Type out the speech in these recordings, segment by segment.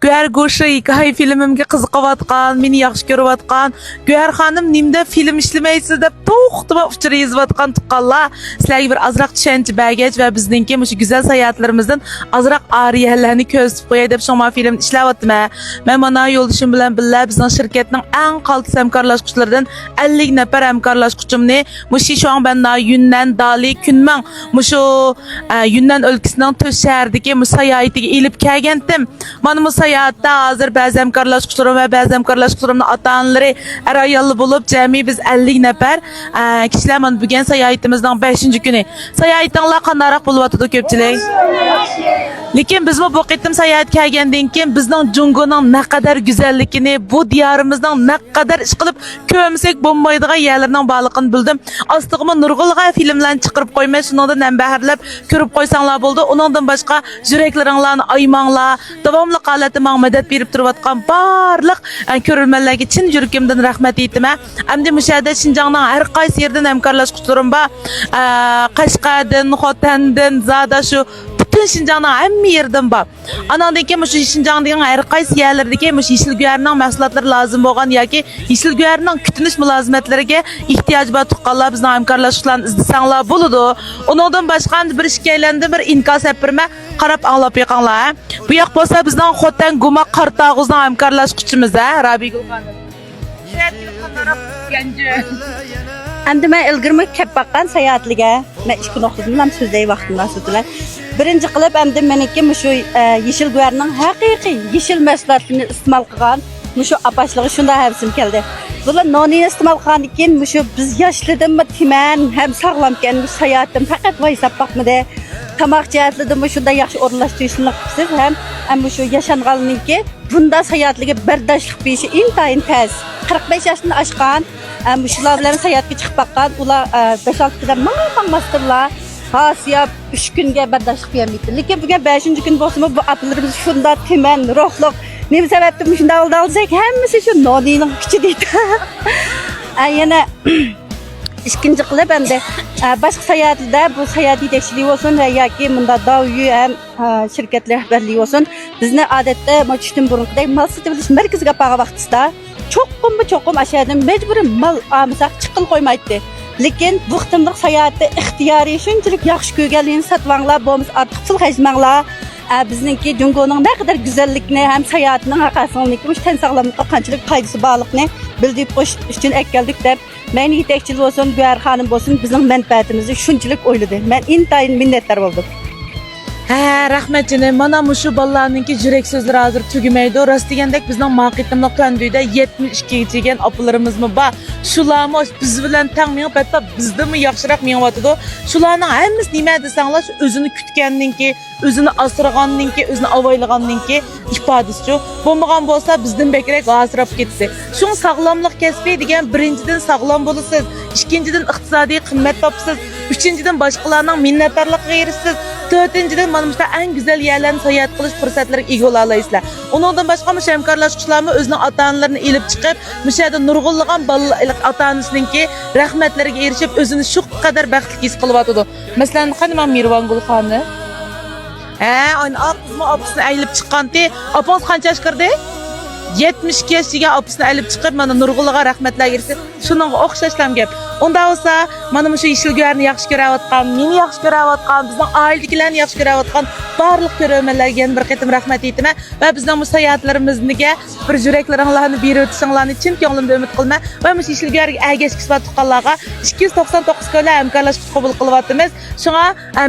Güher Goşa hikaye filmimge qiziqayotgan, meni yaxshi ko'rayotgan, Güher xonim nimda film ishlamaysiz deb to'xtama uchra yozayotgan tuqqanlar, sizlarga bir azroq tushuncha bergach va bizningki shu go'zal sayohatlarimizdan azroq ariyalarni ko'rsatib qo'yay deb shoma film ishlayaptim. Men mana yo'ldoshim bilan birga bizning shirkatning eng qaltis hamkorlashuvchilaridan 50 nafar hamkorlashuvchimni shu an ben Yunnan, Dali, Kunmang shu Yunnan o'lkasining to'rt shahridagi sayohatiga elib kelgandim. Mana bu sayohatda hozir ba'zi hamkorlashuvchilarim va ba'zi hamkorlashuvchilarimning ota-onalari ayolli bo'lib, jami biz 50 nafar kishilar mana bugun sayohatimizning 5-kuni. Sayohatinglar qandaroq bo'lyapti ko'pchilik? Lekin biz bu qitim sayohat kelgandan keyin bizning Jungoning naqadar go'zalligini, bu diyorimizning naqadar ish qilib ko'msak bo'lmaydigan yerlarning borligini bildim. Ostig'ima nurg'ulg'a filmlarni chiqarib qo'ymay, shuningdan ham baharlab ko'rib qo'ysanglar bo'ldi. Uningdan boshqa yuraklaringlarni aymanglar. Davomli holatda menga madad berib turayotgan barliq ko'rilmanlarga chin yuragimdan rahmat aytaman. Endi mushada Shinjongning har qaysi yerdan hamkorlashuvchilarim bor. Qashqardan, Xotandan, zada shu bütün Şinjan'ın hamma yerdan bor. Anandan keyin shu Şinjongning har qaysi yerlaridagi yeşil güverning mahsulotlar lozim bo'lgan yoki yeşil güverning kutinish mulozimatlariga ehtiyoj bor tuqqanlar bizning hamkorlashuvchilarni izlasanglar bo'ladi. Uningdan boshqa bir ishga aylandi bir inkos berma qarab anglab yiqinglar. Bu yoq bo'lsa bizning Xotan Guma Qartog'uzning hamkorlashuvchimiz Rabigul xonim. Endi men ilgirma kep baqqan sayohatliga men 2 nuqtadan ham so'zlay vaqtimdan so'zlar. Birinchi qilib endi meniki shu yeşil güverning haqiqiy yeşil mahsulotlarini iste'mol qilgan shu apashlig'i shunda havsim keldi. Bular nonni iste'mol qilgandan keyin shu biz yoshlardanmi timan ham sog'lom ekan bu sayohatim faqat voysab boqmadi. Tamoq jihatladim shunda yaxshi o'rinlashtirishni qilsiz ham shu yashanganlikki bunda sayohatliga bardoshlik berishi intayin tez. 45 yoshni oshgan shular bilan sayohatga chiqib baqqan ular 5-6 kundan mangmasdirlar. Hasiya 3 kunga bardoshlik bermaydi. Lekin bugun 5-kun bo'lsa bu aplarimiz shunda timan, ruhliq. Nima sababdan shunda olsak hammasi shu nonining kuchi deydi. Yana ikkinchi qilib endi boshqa sayohatlarda bu sayohat yetakchilik bo'lsin va yoki bunda davyu ham shirkatlar rahbarligi bo'lsin. Bizni odatda tushdan burunqidek mal sotib olish markaziga borgan vaqtida cho'qim aşağıdan mecburen mal almasak chiqil qo'ymaydi. Lekin bu qitimliq sayohatda ixtiyoriy shunchalik yaxshi ko'rganligini sotmanglar, bo'lmasa ortiq pul hajmanglar. Bizningki Jungoning ne kadar güzellikni ham sayohatning haqiqatini, tan sog'lomlikqa qanchalik foydasi borligini bildirib qo'yish uchun keldik deb men yetakchilik bo'lsin, Güher xonim bo'lsin, bizning manfaatimizni shunchalik o'yladi. Men intayin minnatdor bo'ldim. Rahmat canım. Mana shu bolalarninki yurak so'zlari hozir tugamaydi. Rost degandek bizning maqitimiz Qanduyda 72 yegan opalarimiz mi bor. Shularni biz bilan tang mengib, hatto bizdami yaxshiroq mengyotidi. Shularning hammasi nima desanglar, o'zini kutganninki, o'zini asraganninki, o'zini avaylaganninki ifodasi. Bo'lmagan bo'lsa bizdan bekrak asrab ketdi. Shu sog'lomlik kasbi degan birinchidan sog'lom bo'lasiz, ikkinchidan iqtisodiy qimmat topsiz, uchinchidan boshqalarning minnatdorligiga erishsiz. 4-dan mana bu en güzel yerlarni sayohat qilish fursatlariga ega bo'la olasizlar. Uningdan boshqa hamkorlashuvchilarni o'zining ota-onalarini elib chiqib, mushada nurg'unlagan bolalar ota-onasininki rahmatlariga erishib, o'zini shu qadar baxtli his qilyotdi. Masalan, qanday Mirvan Gulxonni? Ayni oqizma opisini aylib chiqqanti, opangiz qancha yosh kirdi? 72 yoshga opisini aylib chiqib, mana nurg'unlagan rahmatlar erishib, shuningga o'xshashlam gap. Unda olsa, mana shu yeşil güverni yaxshi ko'rayotgan, meni yaxshi ko'rayotgan, bizning oiladagilarni yaxshi ko'rayotgan barliq ko'ruvchilarga bir qitim rahmat aytaman va bizning bu sayohatlarimizga bir yuraklaringlarni berib o'tishinglarni chin ko'nglimda umid qilaman va shu yeşil güverga ergashib tuqqanlarga 299 ko'la hamkorlashib qabul qilyapmiz. Shunga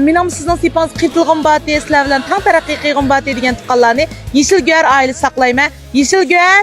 mening sizning sipangiz qitilgan bati, sizlar bilan tang taraqqiy qilgan bati degan tuqqanlarni yeşil güver oilasi saqlayman. Yeşil güver